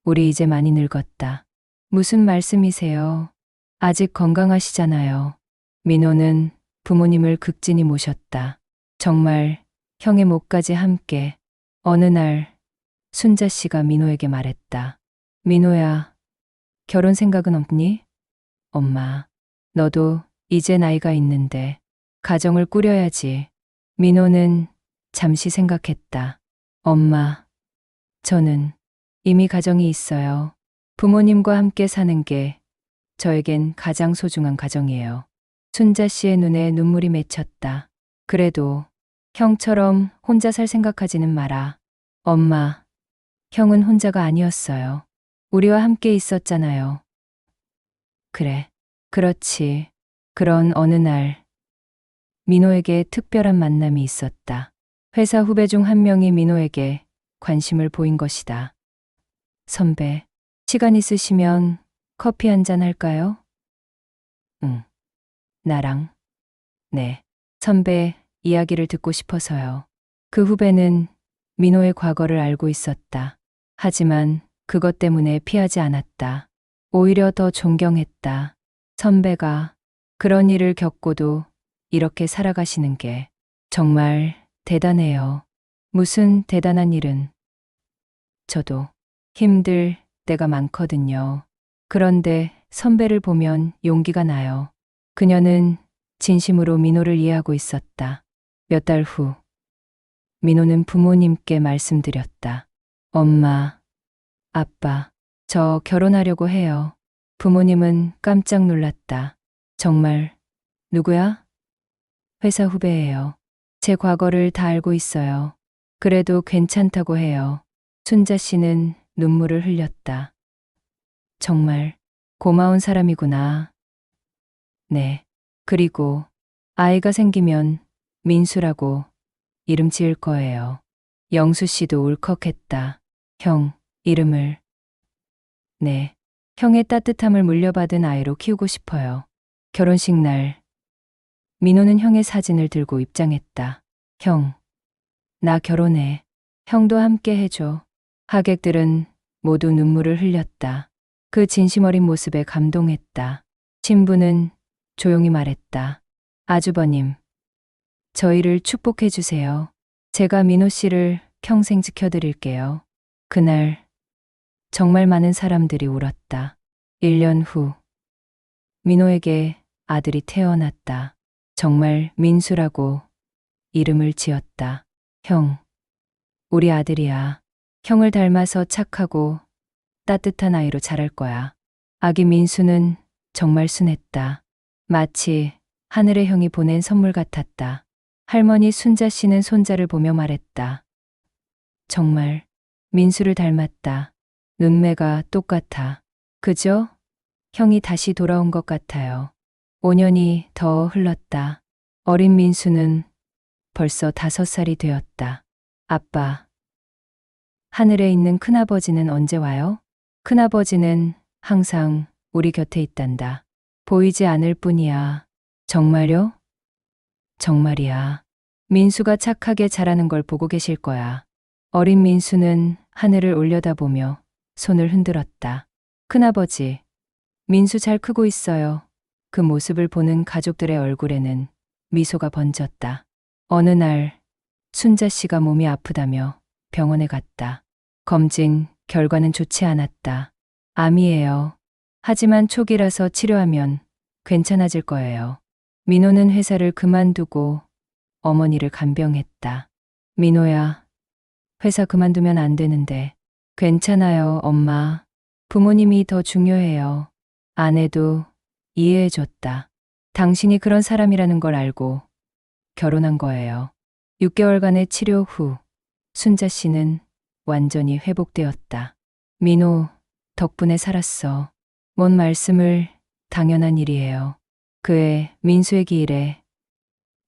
우리 이제 많이 늙었다. 무슨 말씀이세요? 아직 건강하시잖아요. 민호는 부모님을 극진히 모셨다. 정말 형의 몫까지 함께. 어느 날 순자 씨가 민호에게 말했다. 민호야, 결혼 생각은 없니? 엄마, 너도 이제 나이가 있는데 가정을 꾸려야지. 민호는 잠시 생각했다. 엄마, 저는 이미 가정이 있어요. 부모님과 함께 사는 게 저에겐 가장 소중한 가정이에요. 순자 씨의 눈에 눈물이 맺혔다. 그래도 형처럼 혼자 살 생각하지는 마라. 엄마, 형은 혼자가 아니었어요. 우리와 함께 있었잖아요. 그래, 그렇지. 그런 어느 날, 민호에게 특별한 만남이 있었다. 회사 후배 중 한 명이 민호에게 관심을 보인 것이다. 선배, 시간 있으시면 커피 한잔 할까요? 응. 나랑? 네. 선배 이야기를 듣고 싶어서요. 그 후배는 민호의 과거를 알고 있었다. 하지만 그것 때문에 피하지 않았다. 오히려 더 존경했다. 선배가 그런 일을 겪고도 이렇게 살아가시는 게 정말 대단해요. 무슨 대단한 일은? 저도 힘들 때가 많거든요. 그런데 선배를 보면 용기가 나요. 그녀는 진심으로 민호를 이해하고 있었다. 몇 달 후, 민호는 부모님께 말씀드렸다. 엄마, 아빠, 저 결혼하려고 해요. 부모님은 깜짝 놀랐다. 정말, 누구야? 회사 후배예요. 제 과거를 다 알고 있어요. 그래도 괜찮다고 해요. 순자 씨는 눈물을 흘렸다. 정말 고마운 사람이구나. 네. 그리고 아이가 생기면 민수라고 이름 지을 거예요. 영수 씨도 울컥했다. 형, 이름을. 네. 형의 따뜻함을 물려받은 아이로 키우고 싶어요. 결혼식 날, 민호는 형의 사진을 들고 입장했다. 형, 나 결혼해. 형도 함께 해줘. 하객들은 모두 눈물을 흘렸다. 그 진심 어린 모습에 감동했다. 신부는 조용히 말했다. 아주버님, 저희를 축복해 주세요. 제가 민호 씨를 평생 지켜드릴게요. 그날 정말 많은 사람들이 울었다. 1년 후, 민호에게 아들이 태어났다. 정말 민수라고 이름을 지었다. 형, 우리 아들이야. 형을 닮아서 착하고 따뜻한 아이로 자랄 거야. 아기 민수는 정말 순했다. 마치 하늘의 형이 보낸 선물 같았다. 할머니 순자 씨는 손자를 보며 말했다. 정말 민수를 닮았다. 눈매가 똑같아. 그죠? 형이 다시 돌아온 것 같아요. 5년이 더 흘렀다. 어린 민수는 벌써 5살이 되었다. 아빠, 하늘에 있는 큰아버지는 언제 와요? 큰아버지는 항상 우리 곁에 있단다. 보이지 않을 뿐이야. 정말요? 정말이야. 민수가 착하게 자라는 걸 보고 계실 거야. 어린 민수는 하늘을 올려다보며 손을 흔들었다. 큰아버지, 민수 잘 크고 있어요. 그 모습을 보는 가족들의 얼굴에는 미소가 번졌다. 어느 날 순자 씨가 몸이 아프다며 병원에 갔다. 검진 결과는 좋지 않았다. 암이에요. 하지만 초기라서 치료하면 괜찮아질 거예요. 민호는 회사를 그만두고 어머니를 간병했다. 민호야, 회사 그만두면 안 되는데. 괜찮아요, 엄마. 부모님이 더 중요해요. 아내도 이해해줬다. 당신이 그런 사람이라는 걸 알고 결혼한 거예요. 6개월간의 치료 후 순자 씨는 완전히 회복되었다. 민호 덕분에 살았어. 뭔 말씀을. 당연한 일이에요. 그의 민수의 기일에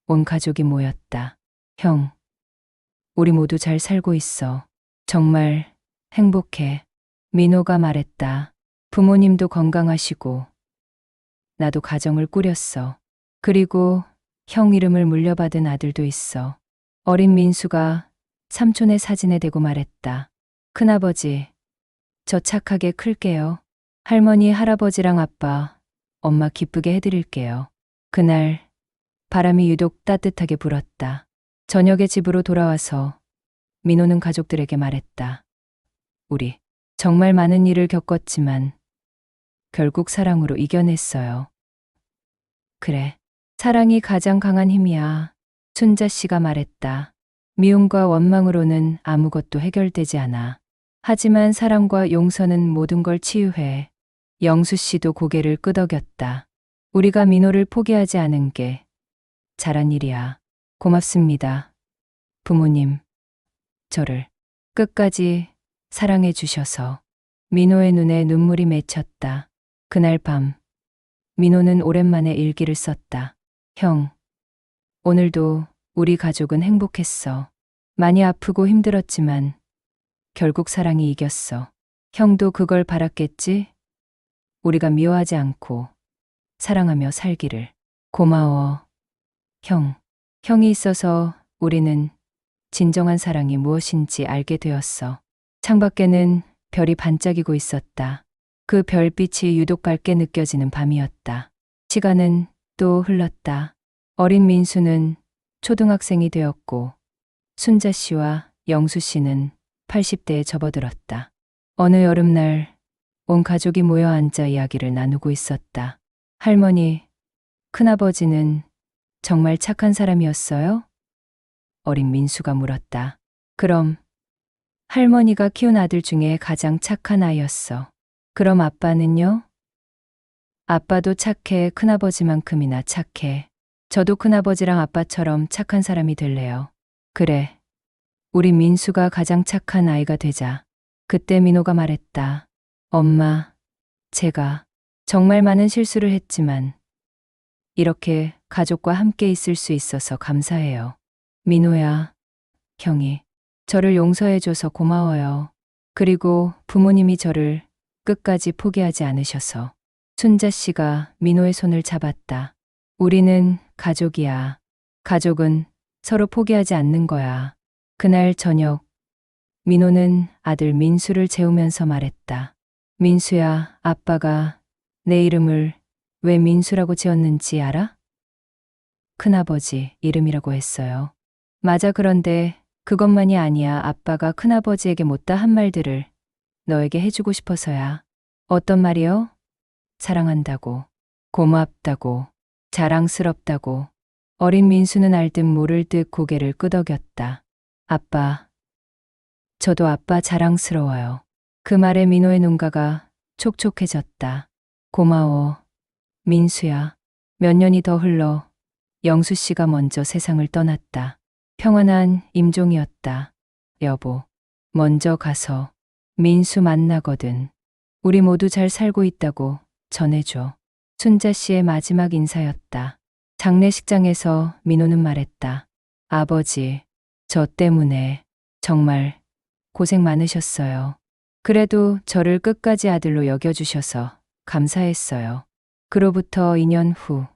온 가족이 모였다. 형, 우리 모두 잘 살고 있어. 정말 행복해. 민호가 말했다. 부모님도 건강하시고 나도 가정을 꾸렸어. 그리고 형 이름을 물려받은 아들도 있어. 어린 민수가 삼촌의 사진에 대고 말했다. 큰아버지, 저 착하게 클게요. 할머니, 할아버지랑 아빠, 엄마 기쁘게 해드릴게요. 그날 바람이 유독 따뜻하게 불었다. 저녁에 집으로 돌아와서 민호는 가족들에게 말했다. 우리 정말 많은 일을 겪었지만 결국 사랑으로 이겨냈어요. 그래, 사랑이 가장 강한 힘이야. 순자 씨가 말했다. 미움과 원망으로는 아무것도 해결되지 않아. 하지만 사랑과 용서는 모든 걸 치유해. 영수 씨도 고개를 끄덕였다. 우리가 민호를 포기하지 않은 게 잘한 일이야. 고맙습니다. 부모님, 저를 끝까지 사랑해 주셔서. 민호의 눈에 눈물이 맺혔다. 그날 밤, 민호는 오랜만에 일기를 썼다. 형, 오늘도 우리 가족은 행복했어. 많이 아프고 힘들었지만 결국 사랑이 이겼어. 형도 그걸 바랐겠지? 우리가 미워하지 않고 사랑하며 살기를. 고마워. 형. 형이 있어서 우리는 진정한 사랑이 무엇인지 알게 되었어. 창밖에는 별이 반짝이고 있었다. 그 별빛이 유독 밝게 느껴지는 밤이었다. 시간은 또 흘렀다. 어린 민수는 초등학생이 되었고 순자 씨와 영수 씨는 80대에 접어들었다. 어느 여름날 온 가족이 모여 앉아 이야기를 나누고 있었다. 할머니, 큰아버지는 정말 착한 사람이었어요? 어린 민수가 물었다. 그럼 할머니가 키운 아들 중에 가장 착한 아이였어. 그럼 아빠는요? 아빠도 착해. 큰아버지만큼이나 착해. 저도 큰아버지랑 아빠처럼 착한 사람이 될래요. 그래. 우리 민수가 가장 착한 아이가 되자. 그때 민호가 말했다. 엄마, 제가 정말 많은 실수를 했지만 이렇게 가족과 함께 있을 수 있어서 감사해요. 민호야, 형이 저를 용서해줘서 고마워요. 그리고 부모님이 저를 끝까지 포기하지 않으셔서. 순자 씨가 민호의 손을 잡았다. 우리는 가족이야. 가족은 서로 포기하지 않는 거야. 그날 저녁, 민호는 아들 민수를 재우면서 말했다. 민수야, 아빠가 내 이름을 왜 민수라고 지었는지 알아? 큰아버지 이름이라고 했어요. 맞아. 그런데 그것만이 아니야. 아빠가 큰아버지에게 못다 한 말들을 너에게 해주고 싶어서야. 어떤 말이요? 사랑한다고, 고맙다고, 자랑스럽다고. 어린 민수는 알 듯 모를 듯 고개를 끄덕였다. 아빠, 저도 아빠 자랑스러워요. 그 말에 민호의 눈가가 촉촉해졌다. 고마워, 민수야. 몇 년이 더 흘러 영수 씨가 먼저 세상을 떠났다. 평안한 임종이었다. 여보, 먼저 가서 민수 만나거든. 우리 모두 잘 살고 있다고 전해줘. 순자 씨의 마지막 인사였다. 장례식장에서 민호는 말했다. 아버지, 저 때문에 정말 고생 많으셨어요. 그래도 저를 끝까지 아들로 여겨주셔서 감사했어요. 그로부터 2년 후,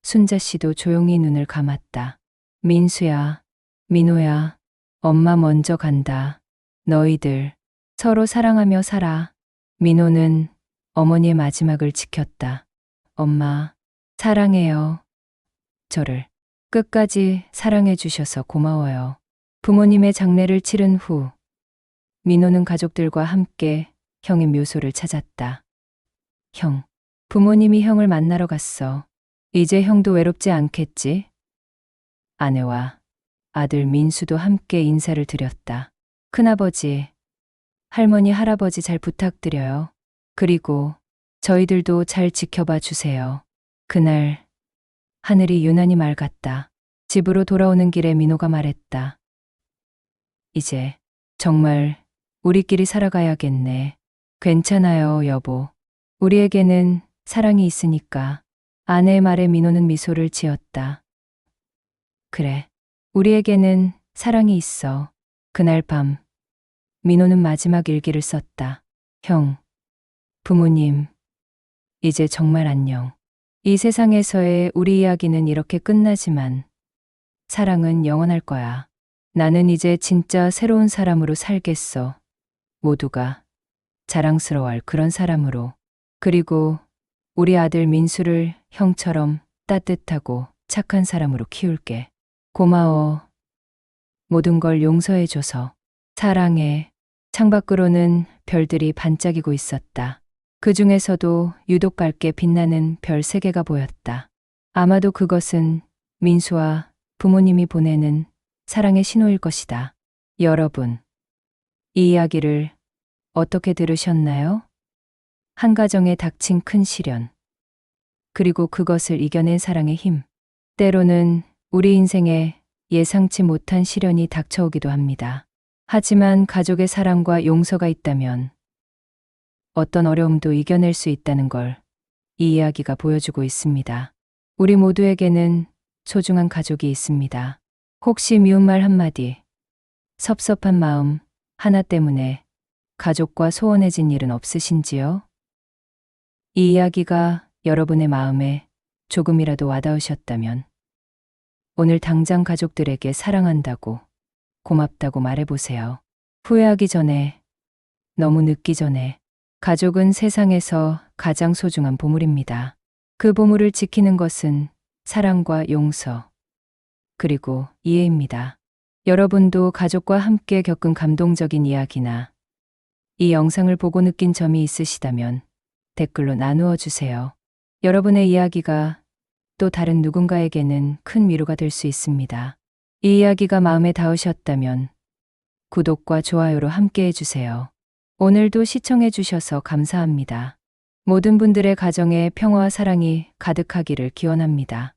순자 씨도 조용히 눈을 감았다. 민수야, 민호야, 엄마 먼저 간다. 너희들 서로 사랑하며 살아. 민호는 어머니의 마지막을 지켰다. 엄마, 사랑해요. 저를 끝까지 사랑해 주셔서 고마워요. 부모님의 장례를 치른 후, 민호는 가족들과 함께 형의 묘소를 찾았다. 형, 부모님이 형을 만나러 갔어. 이제 형도 외롭지 않겠지? 아내와 아들 민수도 함께 인사를 드렸다. 큰아버지, 할머니, 할아버지 잘 부탁드려요. 그리고 저희들도 잘 지켜봐 주세요. 그날 하늘이 유난히 맑았다. 집으로 돌아오는 길에 민호가 말했다. 이제 정말 우리끼리 살아가야겠네. 괜찮아요, 여보. 우리에게는 사랑이 있으니까. 아내의 말에 민호는 미소를 지었다. 그래, 우리에게는 사랑이 있어. 그날 밤, 민호는 마지막 일기를 썼다. 형, 부모님, 이제 정말 안녕. 이 세상에서의 우리 이야기는 이렇게 끝나지만 사랑은 영원할 거야. 나는 이제 진짜 새로운 사람으로 살겠어. 모두가 자랑스러워할 그런 사람으로. 그리고 우리 아들 민수를 형처럼 따뜻하고 착한 사람으로 키울게. 고마워. 모든 걸 용서해줘서. 사랑해. 창밖으로는 별들이 반짝이고 있었다. 그 중에서도 유독 밝게 빛나는 별 3개가 보였다. 아마도 그것은 민수와 부모님이 보내는 사랑의 신호일 것이다. 여러분, 이 이야기를 어떻게 들으셨나요? 한 가정에 닥친 큰 시련, 그리고 그것을 이겨낸 사랑의 힘. 때로는 우리 인생에 예상치 못한 시련이 닥쳐오기도 합니다. 하지만 가족의 사랑과 용서가 있다면 어떤 어려움도 이겨낼 수 있다는 걸 이 이야기가 보여주고 있습니다. 우리 모두에게는 소중한 가족이 있습니다. 혹시 미운 말 한마디, 섭섭한 마음 하나 때문에 가족과 소원해진 일은 없으신지요? 이 이야기가 여러분의 마음에 조금이라도 와닿으셨다면 오늘 당장 가족들에게 사랑한다고, 고맙다고 말해보세요. 후회하기 전에, 너무 늦기 전에. 가족은 세상에서 가장 소중한 보물입니다. 그 보물을 지키는 것은 사랑과 용서, 그리고 이해입니다. 여러분도 가족과 함께 겪은 감동적인 이야기나 이 영상을 보고 느낀 점이 있으시다면 댓글로 나누어 주세요. 여러분의 이야기가 또 다른 누군가에게는 큰 위로가 될 수 있습니다. 이 이야기가 마음에 닿으셨다면 구독과 좋아요로 함께 해주세요. 오늘도 시청해 주셔서 감사합니다. 모든 분들의 가정에 평화와 사랑이 가득하기를 기원합니다.